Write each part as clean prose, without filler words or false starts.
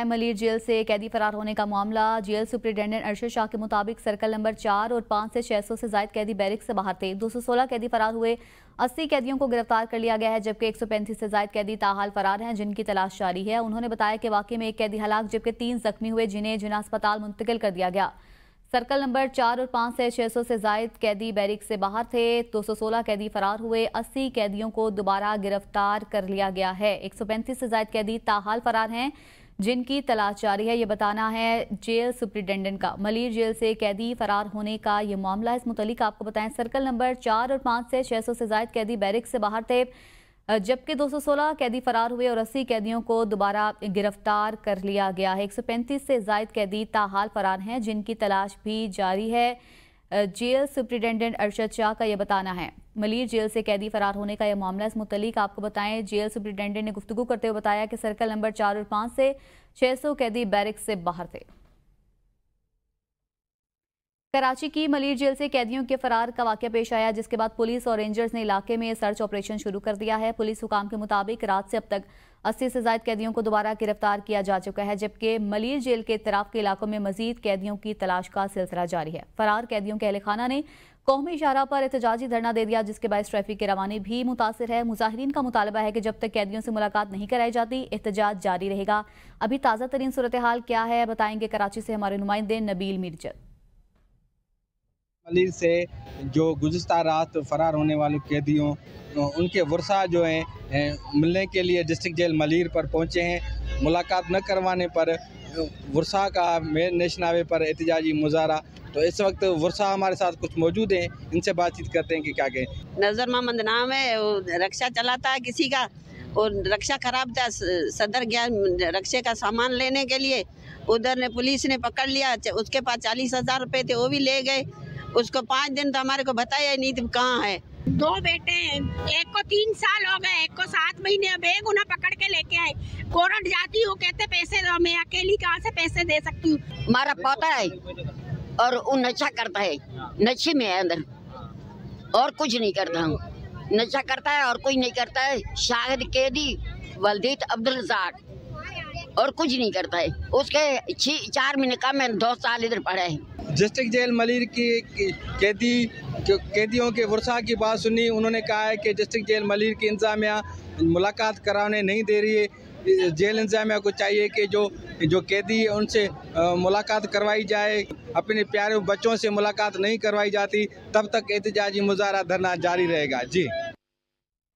Malir jail से कैदी फरार होने का मामला। जेल सुप्रिंटेंडेंट अरशद शाह के मुताबिक सर्कल नंबर 4 और 5 से 600 से ज्यादा कैदी बैरिक से बाहर थे। 216 कैदी फरार हुए, 80 कैदियों को गिरफ्तार कर लिया गया है, जबकि 135 से ज्यादा कैदी ताहाल फरार हैं, जिनकी तलाश जारी है। उन्होंने बताया कि वाकई में एक कैदी हलाक जबकि 3 जख्मी हुए, जिन्हें जिला अस्पताल मुंतकिल कर दिया गया। सर्कल नंबर 4 और 5 से 600 से ज्यादा कैदी बैरिक से बाहर थे। 216 कैदी फरार हुए, 80 कैदियों को दोबारा गिरफ्तार कर लिया गया है। 135 से ज्यादा कैदी ताहाल फरार हैं, जिनकी तलाश जारी है। ये बताना है जेल सुप्रिंटेंडेंट का। मलिर जेल से कैदी फरार होने का ये मामला। इस मुतालिक आपको बताएं, सर्कल नंबर 4 और 5 से 600 से ज्यादा कैदी बैरिक से बाहर थे, जबकि 216 कैदी फरार हुए और 80 कैदियों को दोबारा गिरफ्तार कर लिया गया है। 135 से ज्यादा कैदी ताहाल फरार हैं, जिनकी तलाश भी जारी है। जेल सुप्रिंटेंडेंट अरशद शाह का यह बताना है। मलिर जेल से कैदी फरार होने का यह मामला। इस मुतालिक आपको बताएं, जेल सुप्रिंटेंडेंट ने गुफ्तगू करते हुए बताया कि सर्कल नंबर 4 और 5 से 600 कैदी बैरिक से बाहर थे। कराची की मलिर जेल से कैदियों के फरार का वाकया पेश आया, जिसके बाद पुलिस और रेंजर्स ने इलाके में सर्च ऑपरेशन शुरू कर दिया है। पुलिस हुकाम के मुताबिक रात से अब तक 80 से ज्यादा कैदियों को दोबारा गिरफ्तार किया जा चुका है, जबकि मलिर जेल के इतराफ के इलाकों में मजीद कैदियों की तलाश का सिलसिला जारी है। फरार कैदियों के अहल खाना ने कौमी शाहराह पर एहतजाजी धरना दे दिया, जिसके बाद ट्रैफिक की रवानी भी मुतासिर है। मुजाहिरीन का मुतालबा है कि जब तक कैदियों से मुलाकात नहीं कराई जाती, एहतजाज जारी रहेगा। अभी ताज़ा तरीन सूरत हाल क्या है, बताएंगे कराची से हमारे नुमाइंदे नबील मिर्जत। मलिर से जो गुज़िश्ता रात फरार होने वाले कैदियों उनके वर्षा जो हैं मिलने के लिए डिस्ट्रिक्ट जेल मलिर पर पहुंचे हैं। मुलाकात न करवाने पर वर्षा का मेन नेशन हाईवे पर एहतजाजी मुजाहरा। तो इस वक्त वर्षा हमारे साथ कुछ मौजूद हैं, इनसे बातचीत करते हैं कि क्या कहें। नजर मोहम्मद नाम है, रक्षा चलाता है किसी का, और रक्षा खराब था। सदर गया रक्षे का सामान लेने के लिए, उधर ने पुलिस ने पकड़ लिया। उसके पास 40,000 रुपये थे, वो भी ले गए। उसको 5 दिन तो हमारे को बताया नहीं थी कहाँ है। 2 बेटे हैं, एक को 3 साल हो गए, एक को 7 महीने। अब एक उन्हें पकड़ के लेके आए। कोर्ट जाती हूँ, कहते पैसे दो, मैं अकेली कहाँ से पैसे दे सकती हूँ। हमारा पोता है और वो नशा करता है, नशे में है अंदर, और कुछ नहीं करता हूँ। नशा करता है और कोई नहीं करता है। शाहिद कैदी वल्दीत अब्दुल रज़ाक और कुछ नहीं करता है। उसके 4 महीने का मैं 2 साल इधर पढ़ा है। डिस्ट्रिक्ट जेल मलिर की कैदियों के वर्षा की बात सुनी। उन्होंने कहा है कि डिस्ट्रिक्ट जेल मलिर की इंतजामिया मुलाकात कराने नहीं दे रही है। जेल इंतजामिया को चाहिए कि जो कैदी है उनसे मुलाकात करवाई जाए। अपने प्यारे बच्चों से मुलाकात नहीं करवाई जाती, तब तक एहतजाजी मुजाहरा धरना जारी रहेगा। जी।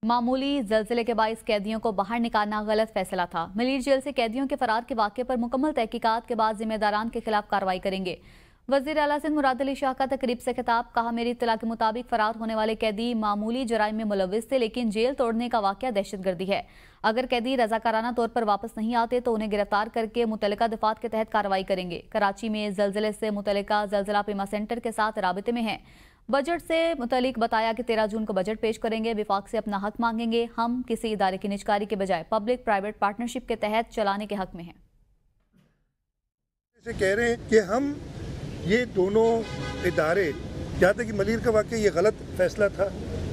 मामूली ज़लज़ले के बाइस कैदियों को बाहर निकालना गलत फैसला था। मलिर जेल से कैदियों के फरार के वाक़े पर मुकम्मल तहकीकात के बाद जिम्मेदारान के खिलाफ कार्रवाई करेंगे। वज़ीर आला सिंध मुराद अली शाह का तकरीब से खिताब। कहा, मेरी इत्तला के मुताबिक फरार होने वाले कैदी मामूली जराइम में मुलविस थे, लेकिन जेल तोड़ने का वाक़या दहशतगर्दी है। अगर कैदी रजाकाराना तौर पर वापस नहीं आते तो उन्हें गिरफ्तार करके मुतल्लिका दफात के तहत कार्रवाई करेंगे। कराची में ज़लज़ले से मुतल्लिका ज़लज़ला पेमा सेंटर के साथ राबिते में है। बजट से मुतल्लिक बताया कि 13 जून को बजट पेश करेंगे। विफाक से अपना हक मांगेंगे। हम किसी इदारे की निजकारी के बजाय पब्लिक प्राइवेट पार्टनरशिप के तहत चलाने के हक में हैं। कह रहे हैं कि हम ये दोनों इदारे, जहाँ तक कि मलिर का वाक़या ये गलत फैसला था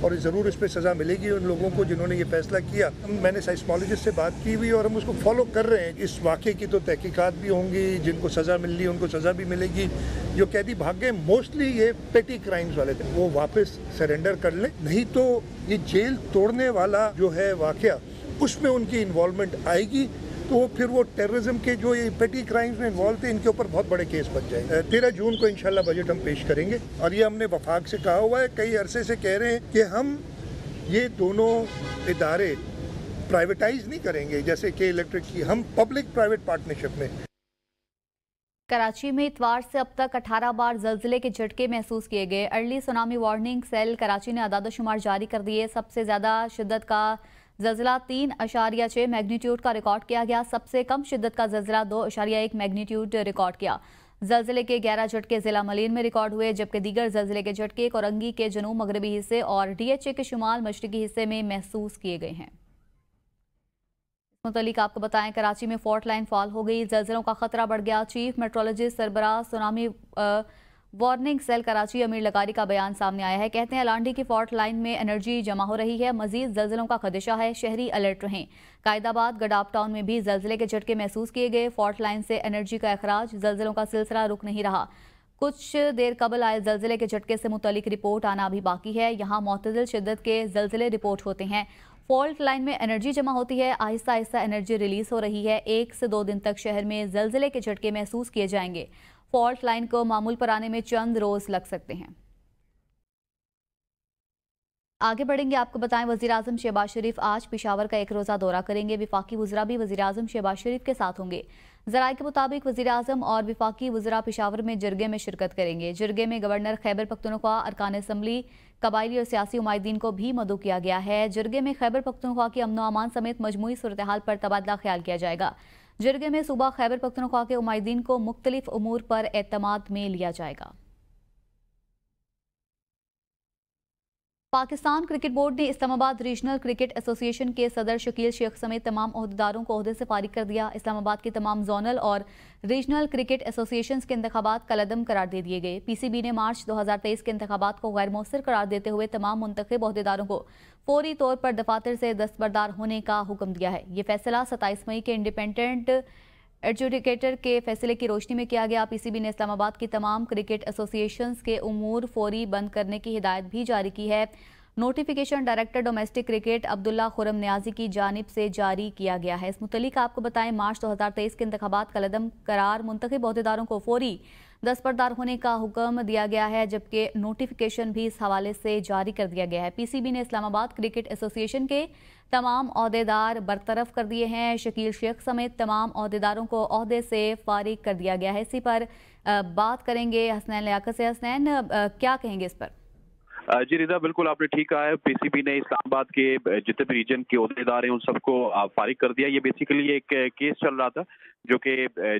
और ज़रूर इस पर सज़ा मिलेगी उन लोगों को जिन्होंने ये फैसला किया। मैंने साइस्मोलॉजिस्ट से बात की हुई और हम उसको फॉलो कर रहे हैं। इस वाक़े की तो तहकीकात भी होंगी, जिनको सज़ा मिल रही है उनको सज़ा भी मिलेगी। जो कैदी भाग गए मोस्टली ये पेटी क्राइम्स वाले थे, वो वापस सरेंडर कर लें, नहीं तो ये जेल तोड़ने वाला जो है वाक़या उसमें उनकी इन्वॉल्वमेंट आएगी, तो फिर वो टेररिज्म के जो ये पेटी क्राइम्स में इन्वॉल्व थे इनके ऊपर बहुत बड़े केस बन जाएंगे। 13 जून को इंशाल्लाह बजट हम पेश करेंगे और ये हमने वफाक से कहा हुआ है। कई अरसे से कह रहे हैं कि हम ये दोनों इदारे प्राइवेटाइज नहीं करेंगे, जैसे कि इलेक्ट्रिक की, हम पब्लिक प्राइवेट पार्टनरशिप में। कराची में इतवार से अब तक 18 बार ज़लज़ले के झटके महसूस किए गए। Early tsunami warning cell Karachi ने आदाद शुमार जारी कर दिए। सबसे ज़्यादा शिद्दत का ज़लज़ला 3.6 मैग्नीट्यूड का रिकॉर्ड किया गया। सबसे कम शिद्दत का ज़लज़ला 2.1 मैग्नीट्यूड रिकॉर्ड किया। ज़लज़ले के 11 झटके ज़िला मलीर में रिकॉर्ड हुए, जबकि दीगर ज़लज़ले के झटके कोरंगी के जनूब मगरबी हिस्से और DHA के शुमाल मशरकी हिस्से में महसूस किए गए हैं। मुतल्लिक आपको बताएं, कराची में फॉल्ट लाइन फॉल हो गई, ज़लज़लों का खतरा बढ़ गया। चीफ मेट्रोलॉजिस्ट सरबराह tsunami warning cell Karachi Amir Lagari का बयान सामने आया है। कहते हैं लांडी की फॉल्ट लाइन में एनर्जी जमा हो रही है, मजीद जल्जलों का खदशा है, शहरी अलर्ट रहें। कायदाबाद गडाप टाउन में भी जल्जले के झटके महसूस किए गए। फॉल्ट लाइन से एनर्जी का अखराज, जल्जलों का सिलसिला रुक नहीं रहा। कुछ देर कबल आए जल्जले के झटके से मुतल्लिक रिपोर्ट आना अभी बाकी है। यहाँ मुतदिल शिद्दत के जल्जले रिपोर्ट होते हैं। फॉल्ट लाइन में एनर्जी जमा होती है, आहिस्ता आहिस्ता एनर्जी रिलीज हो रही है। 1 से 2 दिन तक शहर में जल्जले के झटके महसूस किए जाएंगे। फॉल्ट लाइन को मामूल पर आने में चंद रोज लग सकते हैं। आगे बढ़ेंगे, आपको बताएं वज़ीर आज़म शहबाज शरीफ आज पेशावर का 1 रोज़ा दौरा करेंगे। विफाकी वज़रा भी वज़ीर आज़म शहबाज शरीफ के साथ होंगे। ज़राए के मुताबिक वज़ीर आज़म और विफाकी वज़रा पेशावर में जरगे में शिरकत करेंगे। जरगे में गवर्नर खैबर पख्तूनख्वा, अरकान असम्बली, कबायली और सियासी उमायदीन को भी मदऊ किया गया है। जरगे में खैबर पख्तूनख्वा की अमन अमान समेत मजमूई सूरत हाल पर तबादला ख्याल किया जाएगा। जरगे में सूबा खैबर पख्तूनख्वा के उमायदीन को मुख्तलिफ उमूर पर एतमाद में लिया जाएगा। पाकिस्तान क्रिकेट बोर्ड ने इस्लामाबाद रीजनल क्रिकेट एसोसिएशन के सदर शकील शेख समेत तमाम ओहदेदारों को ओहदे से फारिग कर दिया। इस्लामाबाद की तमाम जोनल और रीजनल क्रिकेट एसोसिएशंस के इंतखाबात कलअदम करार दे दिए गए। पीसीबी ने मार्च 2023 के इंतखाबात को गैर मौसर करार देते हुए तमाम मुंतखब ओहदेदारों को फौरी तौर पर दफातर से दस्तबरदार होने का हुक्म दिया है। ये फैसला 27 मई के इंडिपेंडेंट एडजुडिकेटर के फैसले की रोशनी में किया गया। पीसीबी ने इस्लामाबाद की तमाम क्रिकेट एसोसिएशंस के उमूर फौरी बंद करने की हिदायत भी जारी की है। Notification director domestic cricket Abdullah Khurram Niazi की जानिब से जारी किया गया है। इस मुतलिक आपको बताएं मार्च 2023 के इंतखाबात कलअदम करार मुंतखब ओहदेदारों को फौरी दस्तबरदार होने का हुक्म दिया गया है, जबकि नोटिफिकेशन भी इस हवाले से जारी कर दिया गया है। पीसीबी ने इस्लामाबाद क्रिकेट एसोसिएशन के तमाम ओहदेदार बरतरफ कर दिए हैं। शकील शेख समेत तमाम ओहदेदारों को ओहदे से फारिग कर दिया गया है। इसी पर बात करेंगे हसनैन लियाकत से। हसनैन, क्या कहेंगे इस पर? जी रिदा, बिल्कुल आपने ठीक कहा है। पीसीबी ने इस्लामाबाद के जितने भी रीजन के ओहदेदार हैं उन सबको फारिग कर दिया। ये बेसिकली एक केस चल रहा था जो कि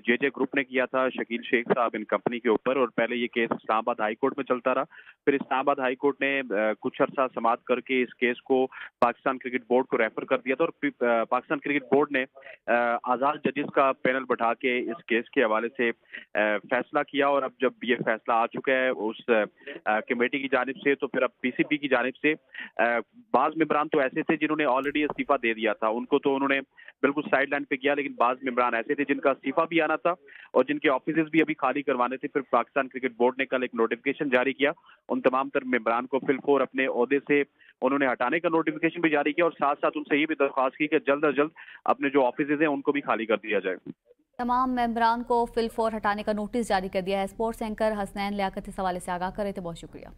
जे ग्रुप ने किया था शकील शेख साहब इन कंपनी के ऊपर, और पहले ये केस इस्लामाबाद हाई कोर्ट में चलता रहा। फिर इस्लामाबाद हाई कोर्ट ने कुछ अर्सा समाअत करके इस केस को पाकिस्तान क्रिकेट बोर्ड को रेफर कर दिया था, और पाकिस्तान क्रिकेट बोर्ड ने आज़ाद जजेस का पैनल बैठा के इस केस के हवाले से फैसला किया। और अब जब ये फैसला आ चुका है उस कमेटी की जानिब से, तो फिर अब पीसीबी की जानिब से बाज़ मेंबरान तो ऐसे थे जिन्होंने ऑलरेडी इस्तीफा दे दिया था, उनको तो उन्होंने बिल्कुल साइड लाइन पे किया, लेकिन बाज़ मेंबरान ऐसे थे जिनका इस्तीफा भी आना था और जिनके ऑफिसेज भी अभी खाली करवाने थे। फिर पाकिस्तान क्रिकेट बोर्ड ने कल एक नोटिफिकेशन जारी किया, उन तमाम तर मेंबरान को फिलफोर अपने ओहदे से उन्होंने हटाने का नोटिफिकेशन भी जारी किया, और साथ साथ उनसे ये भी दरख्वास्त की कि जल्द अज जल्द अपने जो ऑफिसेज हैं उनको भी खाली कर दिया जाए। तमाम मेंबरान को फिलफोर हटाने का नोटिस जारी कर दिया है। स्पोर्ट्स एंकर हसनैन लियाकत इस हवाले से आगाह कर रहे थे, बहुत शुक्रिया।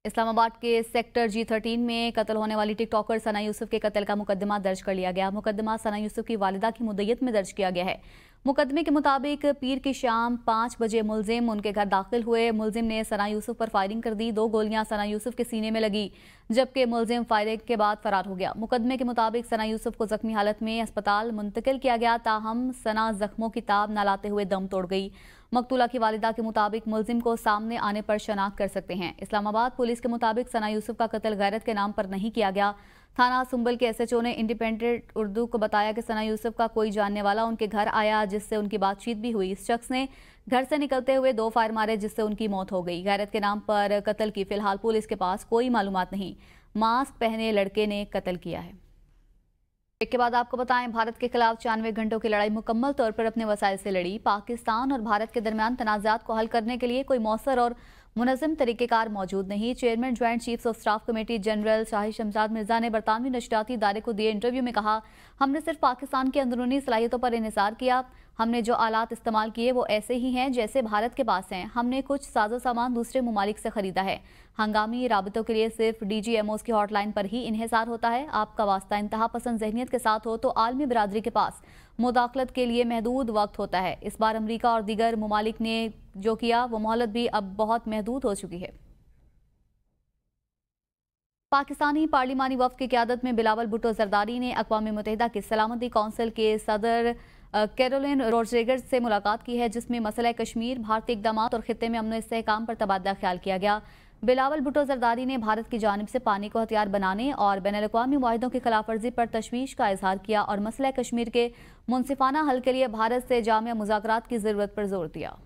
इस्लामाबाद के सेक्टर G13 में कत्ल होने वाली टिकटॉकर सना यूसुफ के कत्ल का मुकदमा दर्ज कर लिया गया। मुकदमा सना यूसुफ की वालिदा की मुद्दत में दर्ज किया गया है। मुकदमे के मुताबिक पीर की शाम 5 बजे मुलजिम उनके घर दाखिल हुए। मुलजिम ने सना यूसुफ पर फायरिंग कर दी। 2 गोलियां सना यूसुफ के सीने में लगी, जबकि मुलजिम फायरिंग के बाद फरार हो गया। मुकदमे के मुताबिक सना यूसुफ को जख्मी हालत में अस्पताल मुंतकिल किया गया, ताहम सना जख्मों की ताब न लाते हुए दम तोड़ गई। मकतूला की वालिदा के मुताबिक मुलजिम को सामने आने पर शनाख्त कर सकते हैं। इस्लामाबाद पुलिस के मुताबिक सना यूसुफ का कत्ल गैरत के नाम पर नहीं किया गया। थाना सुंबल के SHO ने इंडिपेंडेंट उर्दू को बताया कि सना यूसुफ का कोई जानने वाला उनके घर आया, जिससे उनकी बातचीत भी हुई। इस शख्स ने घर से निकलते हुए 2 फायर मारे, जिससे उनकी मौत हो गई। गैरत के नाम पर कत्ल की फिलहाल पुलिस के पास कोई मालूमात नहीं। मास्क पहने लड़के ने कत्ल किया है। एक के बाद आपको बताएं, भारत के खिलाफ 96 घंटों की लड़ाई मुकम्मल तौर पर अपने वसाइल से लड़ी। पाकिस्तान और भारत के दरमियान तनाज़ात को हल करने के लिए कोई मौसर और मुनज़्ज़म तरीक़ेकार मौजूद नहीं। Chairman joint chiefs of staff committee general Shahid Shamshad Mirza ने बरतानवी नशरियाती इदारे को दिए इंटरव्यू में कहा, हमने सिर्फ पाकिस्तान की अंदरूनी सलाहियतों पर इन्हिसार किया। हमने जो आलात इस्तेमाल किए वो ऐसे ही हैं जैसे भारत के पास हैं। हमने कुछ साजो सामान दूसरे ममालिक से खरीदा है। हंगामी राबतों के लिए सिर्फ DGMOs की हॉटलाइन पर ही इन्हिसार होता है। आपका वास्ता इंतहा पसंद जहनीत के साथ हो तो आलमी बिरादरी के पास मुदाखलत के लिए महदूद वक्त होता है। इस बार अमरीका और दीगर ममालिक ने जो किया वो मोहलत भी अब बहुत महदूद हो चुकी है। पाकिस्तानी पार्लिमानी वफ्द की क़यादत में बिलावल भुट्टो जरदारी ने अक़वाम मुत्तहिदा की सलामती कौंसिल के सदर कैरोलिन रोड्रिगेज से मुलाकात की है, जिसमें मसला कश्मीर, भारतीय इक़दाम और खित्ते में अमन व इस्तेहकाम पर तबादला ख्याल किया गया। बिलावल भुट्टो जरदारी ने भारत की जानिब से पानी को हथियार बनाने और बैनुल-अक़वामी मुआहिदों की खिलाफ वर्जी पर तशवीश का इजहार किया और मसला कश्मीर के मुनसिफाना हल के लिए भारत से जामिया मुज़ाकरात की ज़रूरत पर जोर दिया।